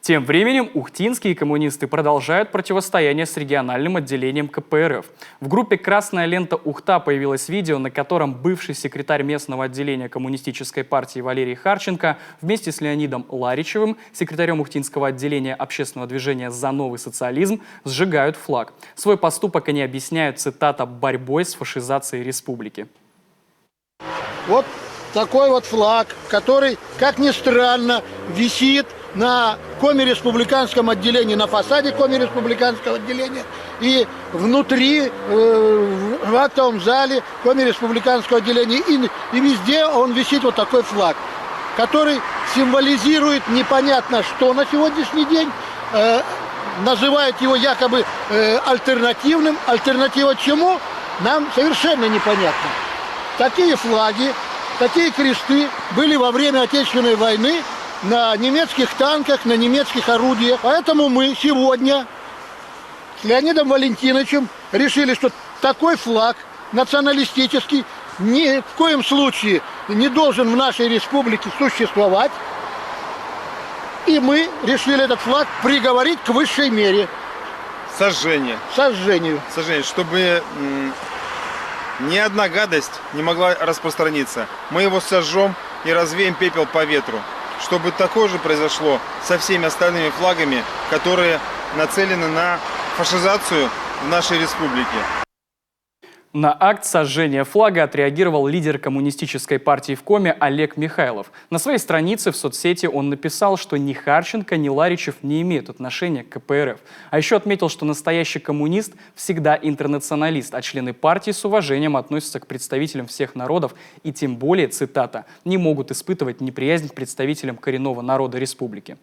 Тем временем ухтинские коммунисты продолжают противостояние с региональным отделением КПРФ. В группе «Красная лента Ухта» появилось видео, на котором бывший секретарь местного отделения Коммунистической партии Валерий Харченко вместе с Леонидом Ларичевым, секретарем ухтинского отделения общественного движения «За новый социализм», сжигают флаг. Свой поступок они объясняют, цитата, «борьбой с фашизацией республики». Вот такой вот флаг, который, как ни странно, висит на Коми-республиканском отделении, на фасаде Коми-республиканского отделения и внутри, в актовом зале Коми-республиканского отделения. И везде он висит вот такой флаг, который символизирует непонятно что на сегодняшний день. Называют его якобы альтернативным. Альтернатива чему? Нам совершенно непонятно. Такие флаги, такие кресты были во время Отечественной войны на немецких танках, на немецких орудиях. Поэтому мы сегодня с Леонидом Валентиновичем решили, что такой флаг националистический ни в коем случае не должен в нашей республике существовать. И мы решили этот флаг приговорить к высшей мере. Сожжение. Сожжению. Сожжение, чтобы ни одна гадость не могла распространиться. Мы его сожжем и развеем пепел по ветру. Чтобы такое же произошло со всеми остальными флагами, которые нацелены на фашизацию в нашей республике. На акт сожжения флага отреагировал лидер коммунистической партии в Коме Олег Михайлов. На своей странице в соцсети он написал, что ни Харченко, ни Ларичев не имеют отношения к КПРФ. А еще отметил, что настоящий коммунист всегда интернационалист, а члены партии с уважением относятся к представителям всех народов и тем более, цитата, не могут испытывать неприязнь к представителям коренного народа республики.